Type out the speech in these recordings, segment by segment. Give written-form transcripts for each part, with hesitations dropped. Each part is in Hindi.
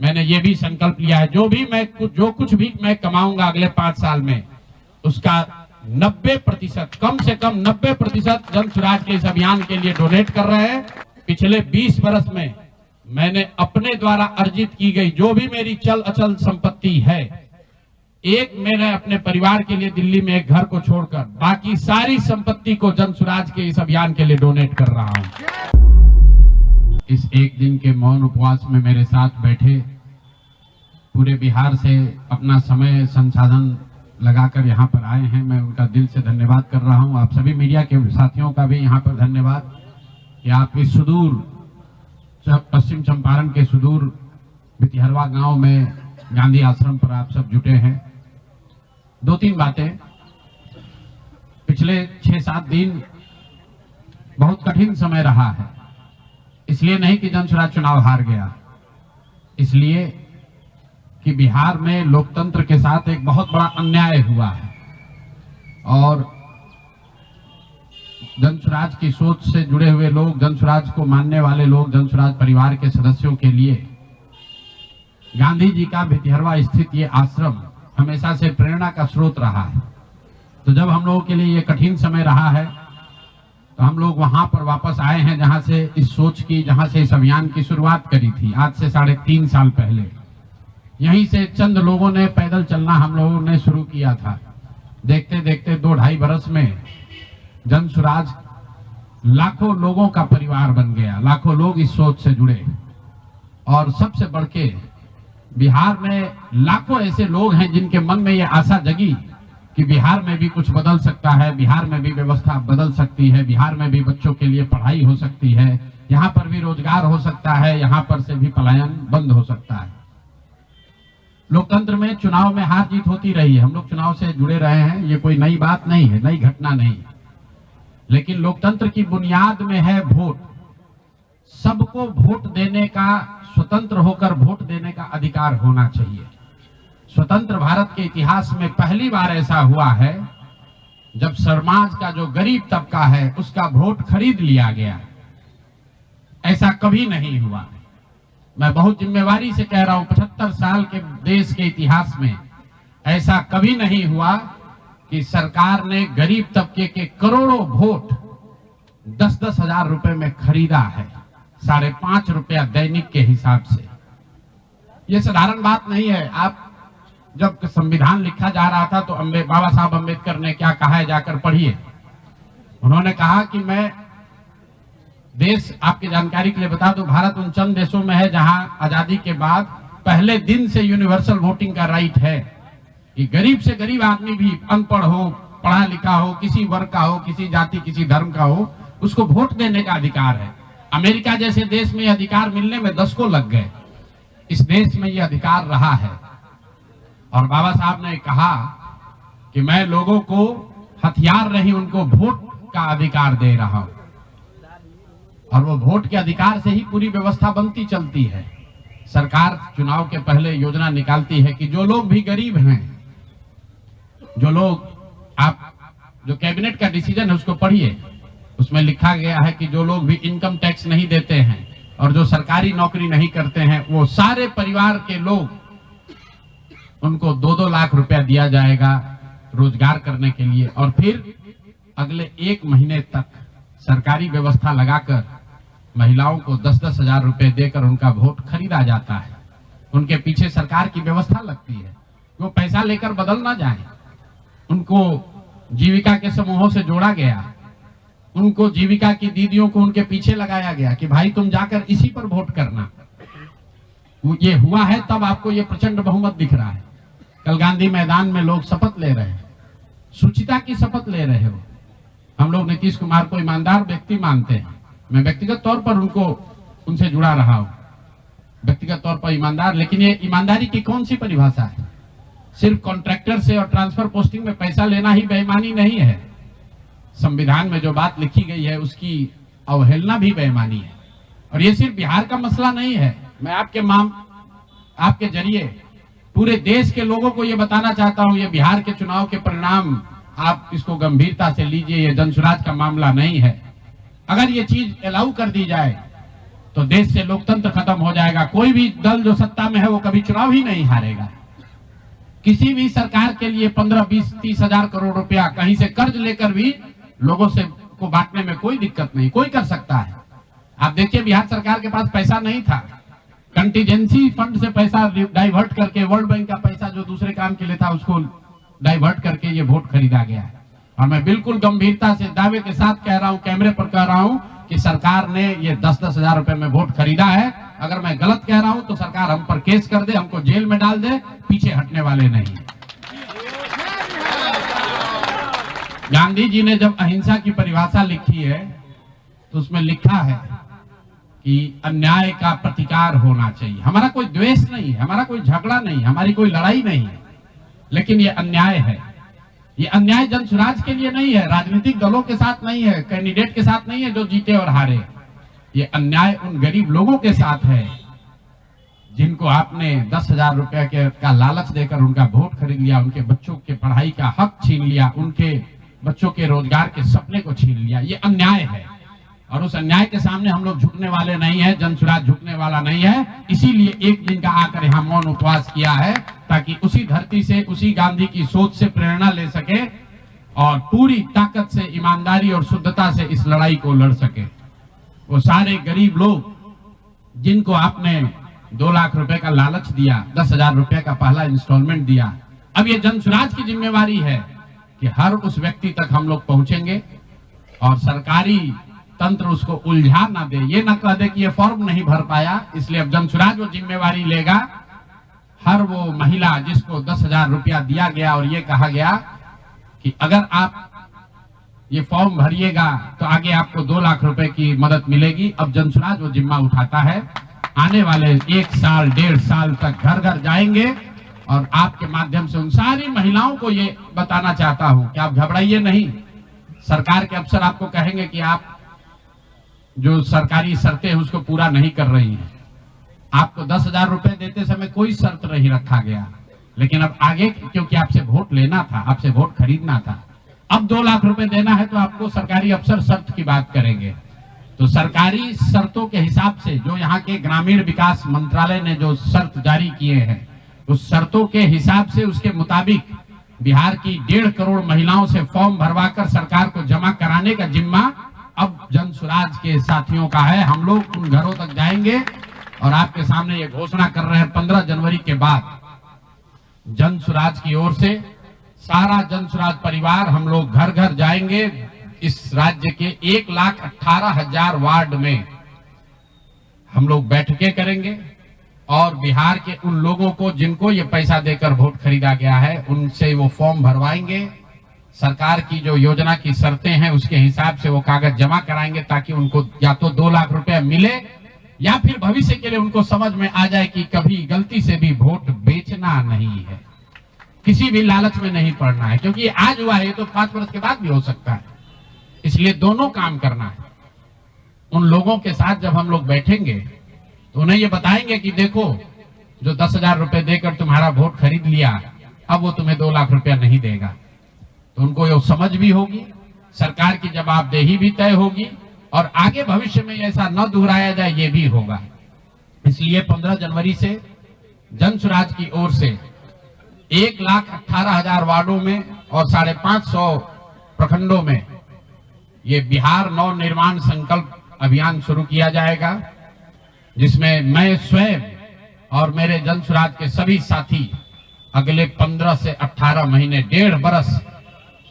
मैंने ये भी संकल्प लिया है, जो कुछ भी मैं कमाऊंगा अगले 5 साल में, उसका 90%, कम से कम 90% जन स्वराज के इस अभियान के लिए डोनेट कर रहे हैं। पिछले 20 वर्ष में मैंने अपने द्वारा अर्जित की गई जो भी मेरी चल अचल संपत्ति है, मैंने अपने परिवार के लिए दिल्ली में एक घर को छोड़कर बाकी सारी संपत्ति को जन स्वराज के इस अभियान के लिए डोनेट कर रहा हूं। इस एक दिन के मौन उपवास में मेरे साथ बैठे पूरे बिहार से अपना समय संसाधन लगाकर यहाँ पर आए हैं, मैं उनका दिल से धन्यवाद कर रहा हूँ। आप सभी मीडिया के साथियों का भी यहाँ पर धन्यवाद कि आप इस सुदूर पश्चिम चंपारण के सुदूर भितिहरवा गांव में गांधी आश्रम पर आप सब जुटे हैं। 2-3 बातें। पिछले 6-7 दिन बहुत कठिन समय रहा है, इसलिए नहीं कि जन स्वराज चुनाव हार गया, इसलिए कि बिहार में लोकतंत्र के साथ एक बहुत बड़ा अन्याय हुआ है और जन स्वराज की सोच से जुड़े हुए लोग, जन स्वराज को मानने वाले लोग, जन स्वराज परिवार के सदस्यों के लिए गांधी जी का भितिहरवा स्थित ये आश्रम हमेशा से प्रेरणा का स्रोत रहा है। तो जब हम लोगों के लिए ये कठिन समय रहा है तो हम लोग वहां पर वापस आए हैं जहां से इस सोच की, जहां से इस अभियान की शुरुआत करी थी आज से 3.5 साल पहले। यहीं से चंद लोगों ने पैदल चलना हम लोगों ने शुरू किया था। देखते देखते 2-2.5 बरस में जन स्वराज लाखों लोगों का परिवार बन गया, लाखों लोग इस सोच से जुड़े और सबसे बढ़ के बिहार में लाखों ऐसे लोग हैं जिनके मन में ये आशा जगी कि बिहार में भी कुछ बदल सकता है, बिहार में भी व्यवस्था बदल सकती है, बिहार में भी बच्चों के लिए पढ़ाई हो सकती है, यहाँ पर भी रोजगार हो सकता है, यहाँ पर से भी पलायन बंद हो सकता है। लोकतंत्र में चुनाव में हार जीत होती रही है, हम लोग चुनाव से जुड़े रहे हैं, ये कोई नई बात नहीं है, नई घटना नहीं है, लेकिन लोकतंत्र की बुनियाद में है वोट। सबको वोट देने का, स्वतंत्र होकर वोट देने का अधिकार होना चाहिए। स्वतंत्र भारत के इतिहास में पहली बार ऐसा हुआ है जब समाज का जो गरीब तबका है उसका वोट खरीद लिया गया। ऐसा कभी नहीं हुआ। मैं बहुत जिम्मेवारी से कह रहा हूं, 75 साल के देश के इतिहास में ऐसा कभी नहीं हुआ कि सरकार ने गरीब तबके के करोड़ों वोट 10-10 हजार रुपए में खरीदा है, 5.5 रुपया दैनिक के हिसाब से। ये साधारण बात नहीं है। आप जब संविधान लिखा जा रहा था तो बाबा साहब अम्बेडकर ने क्या कहा है, जाकर पढ़िए। उन्होंने कहा कि मैं देश, आपकी जानकारी के लिए बता दूं, भारत उन चंद देशों में है जहां आजादी के बाद पहले दिन से यूनिवर्सल वोटिंग का राइट है कि गरीब से गरीब आदमी भी, अनपढ़ हो, पढ़ा लिखा हो, किसी वर्ग का हो, किसी जाति, किसी धर्म का हो, उसको वोट देने का अधिकार है। अमेरिका जैसे देश में अधिकार मिलने में 10 को लग गए, इस देश में यह अधिकार रहा है। और बाबा साहब ने कहा कि मैं लोगों को हथियार नहीं, उनको वोट का अधिकार दे रहा हूं और वो वोट के अधिकार से ही पूरी व्यवस्था बनती चलती है। सरकार चुनाव के पहले योजना निकालती है कि जो लोग भी गरीब हैं, जो लोग, आप जो कैबिनेट का डिसीजन है उसको पढ़िए, उसमें लिखा गया है कि जो लोग भी इनकम टैक्स नहीं देते हैं और जो सरकारी नौकरी नहीं करते हैं, वो सारे परिवार के लोग, उनको 2-2 लाख रुपया दिया जाएगा रोजगार करने के लिए। और फिर अगले 1 महीने तक सरकारी व्यवस्था लगाकर महिलाओं को 10-10 हजार रुपए देकर उनका वोट खरीदा जाता है। उनके पीछे सरकार की व्यवस्था लगती है, वो पैसा लेकर बदल ना जाए। उनको जीविका के समूहों से जोड़ा गया, उनको जीविका की दीदियों को उनके पीछे लगाया गया कि भाई तुम जाकर इसी पर वोट करना। ये हुआ है तब आपको ये प्रचंड बहुमत दिख रहा है। कल गांधी मैदान में लोग शपथ ले रहे हैं, शुचिता की शपथ ले रहे हो। हम लोग नीतीश कुमार को ईमानदार व्यक्ति मानते हैं, मैं व्यक्तिगत तौर पर उनसे जुड़ा रहा हूं, व्यक्तिगत तौर पर ईमानदार। लेकिन ये ईमानदारी की कौन सी परिभाषा है? सिर्फ कॉन्ट्रैक्टर से और ट्रांसफर पोस्टिंग में पैसा लेना ही बेईमानी नहीं है। संविधान में जो बात लिखी गई है उसकी अवहेलना भी बेईमानी है। और ये सिर्फ बिहार का मसला नहीं है। मैं आपके जरिए पूरे देश के लोगों को ये बताना चाहता हूं, ये बिहार के चुनाव के परिणाम, आप इसको गंभीरता से लीजिए, ये जन स्वराज का मामला नहीं है। अगर ये चीज अलाउ कर दी जाए तो देश से लोकतंत्र खत्म हो जाएगा। कोई भी दल जो सत्ता में है वो कभी चुनाव ही नहीं हारेगा। किसी भी सरकार के लिए 15, 20, 30 हजार करोड़ रुपया कहीं से कर्ज लेकर भी लोगों से को बांटने में कोई दिक्कत नहीं, कोई कर सकता है। आप देखिए बिहार सरकार के पास पैसा नहीं था, कंटीजेंसी फंड से पैसा डाइवर्ट करके, वर्ल्ड बैंक का पैसा जो दूसरे काम के लिए था उसको डाइवर्ट करके ये वोट खरीदा गया है। और मैं बिल्कुल गंभीरता से दावे के साथ कह रहा हूं, कैमरे पर कह रहा हूं कि सरकार ने ये 10-10 हजार रुपए में वोट खरीदा है। अगर मैं गलत कह रहा हूं तो सरकार हम पर केस कर दे, हमको जेल में डाल दे, पीछे हटने वाले नहीं। गांधी जी ने जब अहिंसा की परिभाषा लिखी है तो उसमें लिखा है कि अन्याय का प्रतिकार होना चाहिए। हमारा कोई द्वेष नहीं है, हमारा कोई झगड़ा नहीं, हमारी कोई लड़ाई नहीं है, लेकिन ये अन्याय है। ये अन्याय जन स्वराज के लिए नहीं है, राजनीतिक दलों के साथ नहीं है, कैंडिडेट के साथ नहीं है जो जीते और हारे। ये अन्याय उन गरीब लोगों के साथ है जिनको आपने 10,000 रुपए का लालच देकर उनका वोट खरीद लिया, उनके बच्चों के पढ़ाई का हक छीन लिया, उनके बच्चों के रोजगार के सपने को छीन लिया। ये अन्याय है और उस अन्याय के सामने हम लोग झुकने वाले नहीं है, जन स्वराज झुकने वाला नहीं है। इसीलिए एक दिन का आकर यहाँ मौन उपवास किया है ताकि उसी धरती से, उसी गांधी की सोच से प्रेरणा ले सके और पूरी ताकत से, ईमानदारी और शुद्धता से इस लड़ाई को लड़ सके। वो सारे गरीब लोग जिनको आपने 2 लाख रुपए का लालच दिया, 10,000 रुपए का पहला इंस्टॉलमेंट दिया, अब ये जन स्वराज की जिम्मेवारी है कि हर उस व्यक्ति तक हम लोग पहुंचेंगे और सरकारी तंत्र उसको उलझा ना दे, ये ना कह दे कि ये फॉर्म नहीं भर पाया। इसलिए अब जन स्वराज वो जिम्मेवारी लेगा। हर वो महिला जिसको 10,000 रुपया दिया गया और ये कहा गया कि अगर आप ये फॉर्म भरिएगा तो आगे आपको 2 लाख रुपए की मदद मिलेगी, अब जन स्वराज वो जिम्मा उठाता है। आने वाले 1 साल 1.5 साल तक घर घर जाएंगे और आपके माध्यम से उन सारी महिलाओं को ये बताना चाहता हूं कि आप घबराइए नहीं। सरकार के अफसर आपको कहेंगे कि आप जो सरकारी शर्तें हैं उसको पूरा नहीं कर रही हैं। आपको 10,000 रुपए देते समय कोई शर्त नहीं रखा गया, लेकिन अब आगे क्योंकि आपसे वोट लेना था, आपसे वोट खरीदना था, अब 2 लाख रुपए देना है तो आपको सरकारी अफसर शर्त की बात करेंगे। तो सरकारी शर्तों के हिसाब से जो यहाँ के ग्रामीण विकास मंत्रालय ने जो शर्त जारी किए हैं, उस शर्तों के हिसाब से, उसके मुताबिक बिहार की 1.5 करोड़ महिलाओं से फॉर्म भरवाकर सरकार को जमा कराने का जिम्मा अब जन स्वराज के साथियों का है। हम लोग उन घरों तक जाएंगे और आपके सामने ये घोषणा कर रहे हैं 15 जनवरी के बाद जन स्वराज की ओर से सारा जन स्वराज परिवार हम लोग घर घर जाएंगे। इस राज्य के 1,18,000 वार्ड में हम लोग बैठकें करेंगे और बिहार के उन लोगों को जिनको ये पैसा देकर वोट खरीदा गया है उनसे वो फॉर्म भरवाएंगे। सरकार की जो योजना की शर्तें हैं उसके हिसाब से वो कागज जमा कराएंगे ताकि उनको या तो 2 लाख रुपए मिले या फिर भविष्य के लिए उनको समझ में आ जाए कि कभी गलती से भी वोट बेचना नहीं है, किसी भी लालच में नहीं पड़ना है, क्योंकि आज हुआ है तो 5 वर्ष के बाद भी हो सकता है। इसलिए दोनों काम करना है। उन लोगों के साथ जब हम लोग बैठेंगे तो उन्हें ये बताएंगे कि देखो जो 10,000 रुपए देकर तुम्हारा वोट खरीद लिया, अब वो तुम्हें 2 लाख रुपया नहीं देगा। तो उनको ये समझ भी होगी, सरकार की जवाबदेही भी तय होगी और आगे भविष्य में ऐसा न दोहराया जाए ये भी होगा। इसलिए 15 जनवरी से जन स्वराज की ओर से 1,18,000 वार्डों में और 550 प्रखंडों में ये बिहार नव निर्माण संकल्प अभियान शुरू किया जाएगा, जिसमें मैं स्वयं और मेरे जन स्वराज के सभी साथी अगले 15 से 18 महीने, 1.5 बरस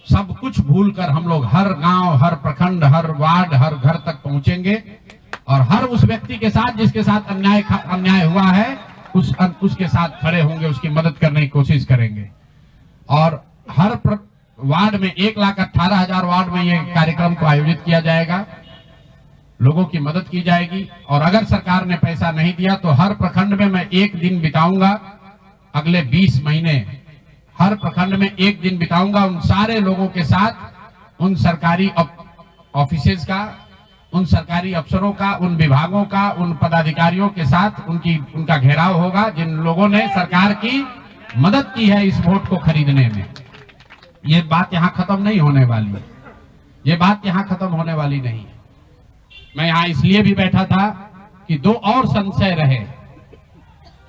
सब कुछ भूलकर हम लोग हर गांव, हर प्रखंड, हर वार्ड, हर घर तक पहुंचेंगे और हर उस व्यक्ति के साथ जिसके साथ अन्याय हुआ है उसके साथ खड़े होंगे, उसकी मदद करने की कोशिश करेंगे। और हर वार्ड में 1,18,000 वार्ड में ये कार्यक्रम को आयोजित किया जाएगा, लोगों की मदद की जाएगी। और अगर सरकार ने पैसा नहीं दिया तो हर प्रखंड में मैं 1 दिन बिताऊंगा, अगले 20 महीने हर प्रखंड में 1 दिन बिताऊंगा उन सारे लोगों के साथ, उन सरकारी ऑफिसेज का, उन सरकारी अफसरों का, उन विभागों का, उन पदाधिकारियों के साथ उनका घेराव होगा जिन लोगों ने सरकार की मदद की है इस वोट को खरीदने में। ये बात यहाँ खत्म नहीं होने वाली है, ये बात यहाँ खत्म होने वाली नहीं है। मैं यहाँ इसलिए भी बैठा था कि दो और संशय रहे।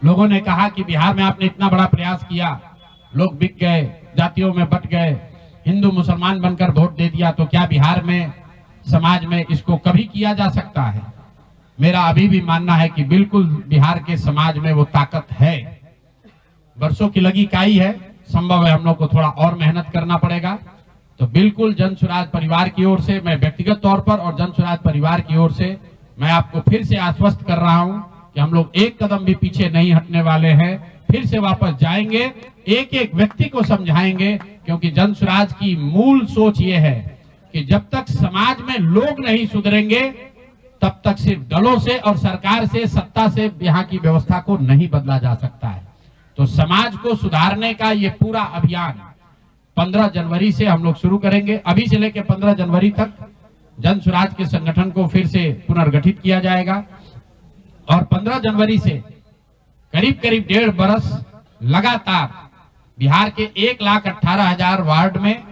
लोगों ने कहा कि बिहार में आपने इतना बड़ा प्रयास किया, लोग बिक गए, जातियों में बट गए, हिंदू मुसलमान बनकर वोट दे दिया, तो क्या बिहार में समाज में इसको कभी किया जा सकता है? मेरा अभी भी मानना है कि बिल्कुल बिहार के समाज में वो ताकत है। वर्षों की लगी काई है, संभव है हम लोग को थोड़ा और मेहनत करना पड़ेगा। तो बिल्कुल जन सुराज परिवार की ओर से, मैं व्यक्तिगत तौर पर और जन सुराज परिवार की ओर से मैं आपको फिर से आश्वस्त कर रहा हूं कि हम लोग एक कदम भी पीछे नहीं हटने वाले हैं, फिर से वापस जाएंगे, एक एक व्यक्ति को समझाएंगे, क्योंकि जन सुराज की मूल सोच ये है कि जब तक समाज में लोग नहीं सुधरेंगे तब तक सिर्फ दलों से और सरकार से, सत्ता से यहाँ की व्यवस्था को नहीं बदला जा सकता है। तो समाज को सुधारने का ये पूरा अभियान 15 जनवरी से हम लोग शुरू करेंगे। अभी से लेकर 15 जनवरी तक जन सुराज के संगठन को फिर से पुनर्गठित किया जाएगा और 15 जनवरी से करीब करीब 1.5 बरस लगातार बिहार के 1,18,000 वार्ड में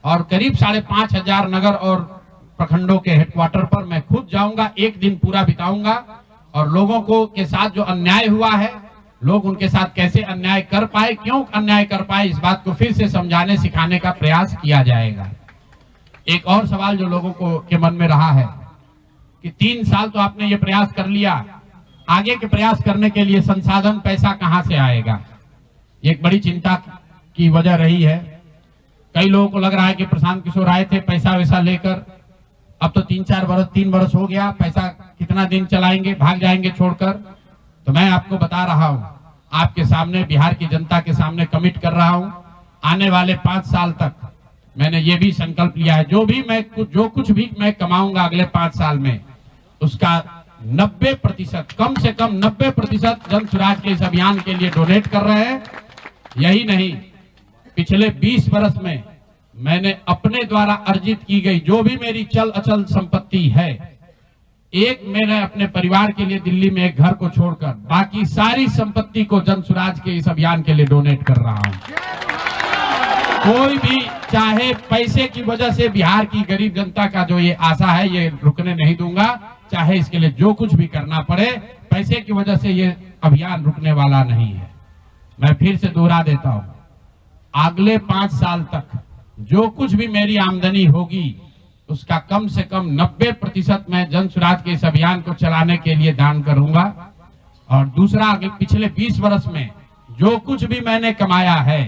और करीब 5,500 नगर और प्रखंडों के हेडक्वार्टर पर मैं खुद जाऊंगा, एक दिन पूरा बिताऊंगा और लोगों को के साथ जो अन्याय हुआ है, लोग उनके साथ कैसे अन्याय कर पाए, क्यों अन्याय कर पाए, इस बात को फिर से समझाने सिखाने का प्रयास किया जाएगा। एक और सवाल जो लोगों को के मन में रहा है कि 3 साल तो आपने ये प्रयास कर लिया, आगे के प्रयास करने के लिए संसाधन, पैसा कहां से आएगा? ये एक बड़ी चिंता की वजह रही है। कई लोगों को लग रहा है कि प्रशांत किशोर आए थे पैसा वैसा लेकर, अब तो 3 बरस हो गया, पैसा कितना दिन चलाएंगे, भाग जाएंगे छोड़कर। तो मैं आपको बता रहा हूं, आपके सामने, बिहार की जनता के सामने कमिट कर रहा हूं, आने वाले 5 साल तक मैंने ये भी संकल्प लिया है, जो कुछ भी मैं कमाऊंगा अगले 5 साल में, उसका 90%, कम से कम 90% जन सुराज के इस अभियान के लिए डोनेट कर रहे हैं। यही नहीं, पिछले 20 बरस में मैंने अपने द्वारा अर्जित की गई जो भी मेरी चल अचल संपत्ति है, मैंने अपने परिवार के लिए दिल्ली में एक घर को छोड़कर बाकी सारी संपत्ति को जन सुराज के इस अभियान के लिए डोनेट कर रहा हूं। कोई भी चाहे पैसे की वजह से बिहार की गरीब जनता का जो ये आशा है, ये रुकने नहीं दूंगा, चाहे इसके लिए जो कुछ भी करना पड़े, पैसे की वजह से ये अभियान रुकने वाला नहीं है। मैं फिर से दोहरा देता हूं, अगले 5 साल तक जो कुछ भी मेरी आमदनी होगी उसका कम से कम 90% मैं जन सुराज के इस अभियान को चलाने के लिए दान करूंगा। और दूसरा, पिछले 20 बरस में जो कुछ भी मैंने कमाया है,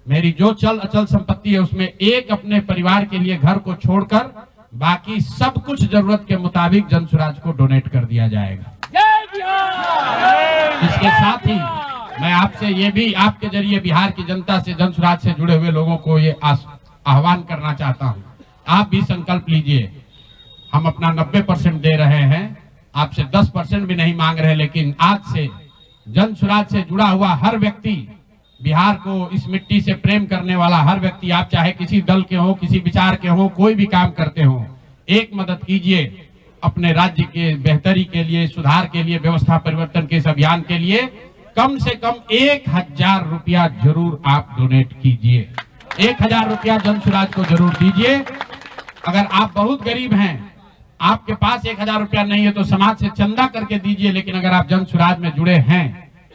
मेरी जो चल अचल संपत्ति है, उसमें एक अपने परिवार के लिए घर को छोड़कर बाकी सब कुछ जरूरत के मुताबिक जन सुराज को डोनेट कर दिया जाएगा। इसके साथ ही मैं आपसे ये भी, आपके जरिए बिहार की जनता से, जन सुराज से जुड़े हुए लोगों को ये आह्वान करना चाहता हूं, आप भी संकल्प लीजिए। हम अपना 90% दे रहे हैं, आपसे 10% भी नहीं मांग रहे, लेकिन आज से जन सुराज से जुड़ा हुआ हर व्यक्ति, बिहार को, इस मिट्टी से प्रेम करने वाला हर व्यक्ति, आप चाहे किसी दल के हो, किसी विचार के हो, कोई भी काम करते हो, एक मदद कीजिए अपने राज्य के बेहतरी के लिए, सुधार के लिए, व्यवस्था परिवर्तन के इस अभियान के लिए। कम से कम 1,000 रुपया जरूर आप डोनेट कीजिए, 1,000 रुपया जन सुराज को जरूर दीजिए। अगर आप बहुत गरीब हैं, आपके पास 1,000 रुपया नहीं है, तो समाज से चंदा करके दीजिए। लेकिन अगर आप जन सुराज में जुड़े हैं,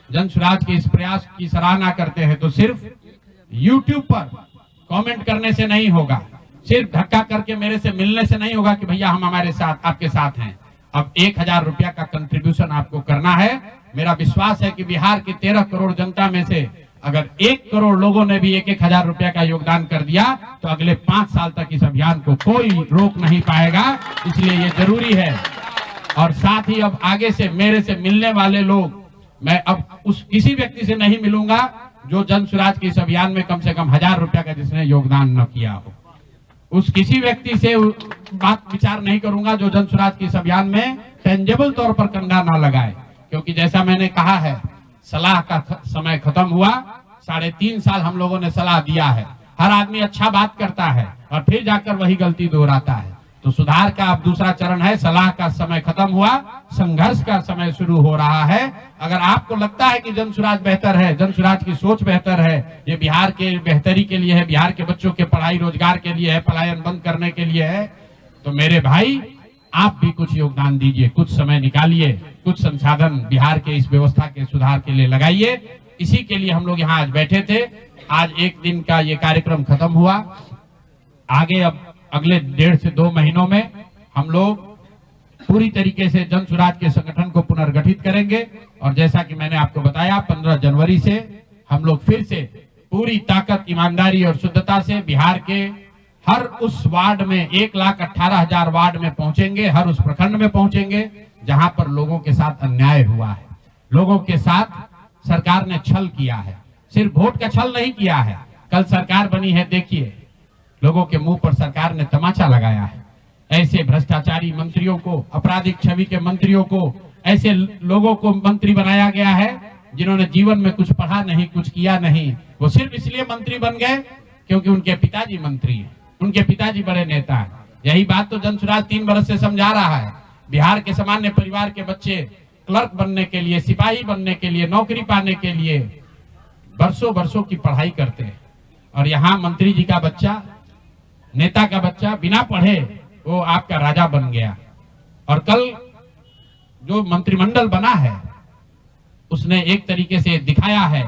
जन सुराज के इस प्रयास की सराहना करते हैं, तो सिर्फ YouTube पर कमेंट करने से नहीं होगा, सिर्फ धक्का करके मेरे से मिलने से नहीं होगा कि भैया हम हमारे साथ, आपके साथ हैं। अब 1,000 रुपया का कंट्रीब्यूशन आपको करना है। मेरा विश्वास है कि बिहार की 13 करोड़ जनता में से अगर 1 करोड़ लोगों ने भी 1,000 रुपया का योगदान कर दिया, तो अगले 5 साल तक इस अभियान को कोई रोक नहीं पाएगा। इसलिए ये जरूरी है। और साथ ही अब आगे से मेरे से मिलने वाले लोग, मैं अब उस किसी व्यक्ति से नहीं मिलूंगा जो जन सुराज के इस अभियान में कम से कम 1,000 रुपया का जिसने योगदान न किया हो। उस किसी व्यक्ति से बात विचार नहीं करूंगा जो जन सुराज के इस अभियान में टेंजेबल तौर पर कंधा ना लगाए, क्योंकि जैसा मैंने कहा है, सलाह का समय खत्म हुआ। 3.5 साल हम लोगों ने सलाह दिया है, हर आदमी अच्छा बात करता है और फिर जाकर वही गलती दोहराता है। तो सुधार का अब दूसरा चरण है, सलाह का समय खत्म हुआ, संघर्ष का समय शुरू हो रहा है। अगर आपको लगता है कि जन सुराज बेहतर है, जन सुराज की सोच बेहतर है, ये बिहार के बेहतरी के लिए है, बिहार के बच्चों के पढ़ाई रोजगार के लिए है, पलायन बंद करने के लिए है, तो मेरे भाई आप भी कुछ योगदान दीजिए, कुछ समय निकालिए, कुछ संसाधन बिहार के इस व्यवस्था के सुधार के लिए लगाइए। इसी के लिए हम लोग यहाँ आज बैठे थे। आज एक दिन का ये कार्यक्रम खत्म हुआ। आगे अब अगले 1.5 से 2 महीनों में हम लोग पूरी तरीके से जन स्वराज के संगठन को पुनर्गठित करेंगे और जैसा कि मैंने आपको बताया 15 जनवरी से हम लोग फिर से पूरी ताकत, ईमानदारी और शुद्धता से बिहार के हर उस वार्ड में 1,18,000 वार्ड में पहुंचेंगे, हर उस प्रखंड में पहुंचेंगे जहां पर लोगों के साथ अन्याय हुआ है, लोगों के साथ सरकार ने छल किया है। सिर्फ वोट का छल नहीं किया है, कल सरकार बनी है, देखिए लोगों के मुंह पर सरकार ने तमाचा लगाया है। ऐसे भ्रष्टाचारी मंत्रियों को, आपराधिक छवि के मंत्रियों को, ऐसे लोगों को मंत्री बनाया गया है जिन्होंने जीवन में कुछ पढ़ा नहीं, कुछ किया नहीं। वो सिर्फ इसलिए मंत्री बन गए क्योंकि उनके पिताजी मंत्री हैं, उनके पिताजी बड़े नेता हैं। यही बात तो जन स्वराज 3 वर्ष से समझा रहा है। बिहार के सामान्य परिवार के बच्चे क्लर्क बनने के लिए, सिपाही बनने के लिए, नौकरी पाने के लिए वर्षों की पढ़ाई करते हैं और यहाँ मंत्री जी का बच्चा, नेता का बच्चा बिना पढ़े वो आपका राजा बन गया। और कल जो मंत्रिमंडल बना है उसने एक तरीके से दिखाया है,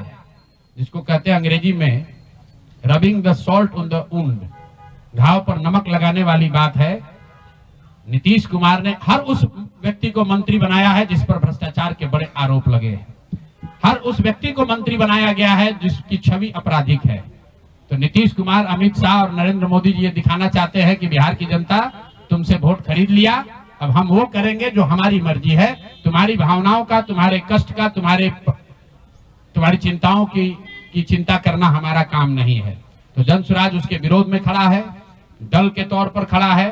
जिसको कहते हैं अंग्रेजी में rubbing the salt on the wound, घाव पर नमक लगाने वाली बात है। नीतीश कुमार ने हर उस व्यक्ति को मंत्री बनाया है जिस पर भ्रष्टाचार के बड़े आरोप लगे हैं, हर उस व्यक्ति को मंत्री बनाया गया है जिसकी छवि आपराधिक है। तो नीतीश कुमार, अमित शाह और नरेंद्र मोदी जी ये दिखाना चाहते हैं कि बिहार की जनता तुमसे वोट खरीद लिया, अब हम वो करेंगे जो हमारी मर्जी है। तुम्हारी भावनाओं का, तुम्हारे कष्ट का, तुम्हारी चिंताओं की चिंता करना हमारा काम नहीं है। तो जन स्वराज उसके विरोध में खड़ा है, दल के तौर पर खड़ा है,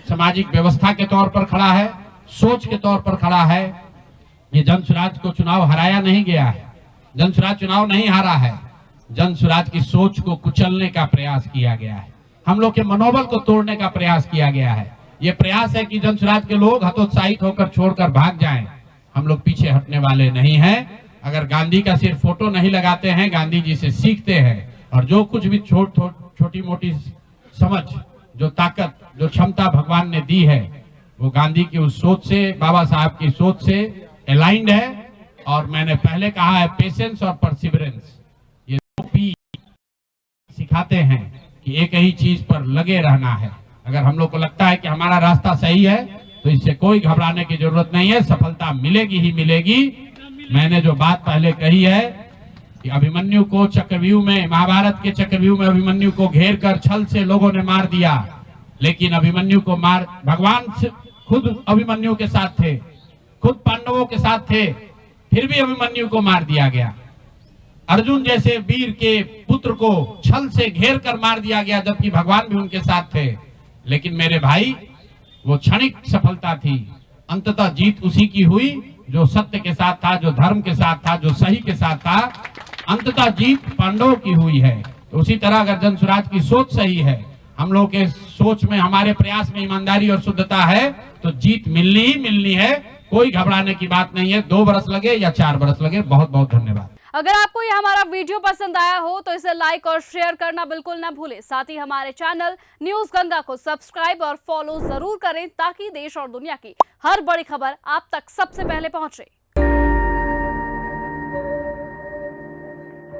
सामाजिक व्यवस्था के तौर पर खड़ा है, सोच के तौर पर खड़ा है। ये जन स्वराज को चुनाव हराया नहीं गया है, जन स्वराज चुनाव नहीं हारा है, जन स्वराज की सोच को कुचलने का प्रयास किया गया है, हम लोग के मनोबल को तोड़ने का प्रयास किया गया है। ये प्रयास है कि जन स्वराज के लोग हतोत्साहित होकर छोड़कर भाग जाएं। हम लोग पीछे हटने वाले नहीं हैं। अगर गांधी का सिर्फ फोटो नहीं लगाते हैं, गांधी जी से सीखते हैं और जो कुछ भी छोटी मोटी समझ, जो ताकत, जो क्षमता भगवान ने दी है वो गांधी की उस सोच से, बाबा साहब की सोच से अलाइंड है। और मैंने पहले कहा है, पेशेंस और परसिवरेंस, ये 2 P सिखाते हैं कि एक ही चीज पर लगे रहना है। अगर हम लोग को लगता है कि हमारा रास्ता सही है तो इससे कोई घबराने की जरूरत नहीं है, सफलता मिलेगी ही मिलेगी। मैंने जो बात पहले कही है कि अभिमन्यु को चक्रव्यूह में, महाभारत के चक्रव्यूह में अभिमन्यु को घेर कर छल से लोगों ने मार दिया, लेकिन अभिमन्यु को भगवान खुद अभिमन्यु के साथ थे, खुद पांडवों के साथ थे, फिर भी अभिमन्यु को मार दिया गया। अर्जुन जैसे वीर के पुत्र को छल से घेर कर मार दिया गया, जबकि भगवान भी उनके साथ थे। लेकिन मेरे भाई, वो क्षणिक सफलता थी, अंततः जीत उसी की हुई जो सत्य के साथ था, जो धर्म के साथ था, जो सही के साथ था। अंततः जीत पांडवों की हुई है। तो उसी तरह अगर जन स्वराज की सोच सही है, हम लोग के सोच में, हमारे प्रयास में ईमानदारी और शुद्धता है, तो जीत मिलनी ही मिलनी है। कोई घबराने की बात नहीं है। 2 बरस लगे या 4 बरस लगे। बहुत बहुत धन्यवाद। अगर आपको ये हमारा वीडियो पसंद आया हो तो इसे लाइक और शेयर करना बिल्कुल ना भूलें। साथ ही हमारे चैनल न्यूज गंगा को सब्सक्राइब और फॉलो जरूर करें ताकि देश और दुनिया की हर बड़ी खबर आप तक सबसे पहले पहुंचे।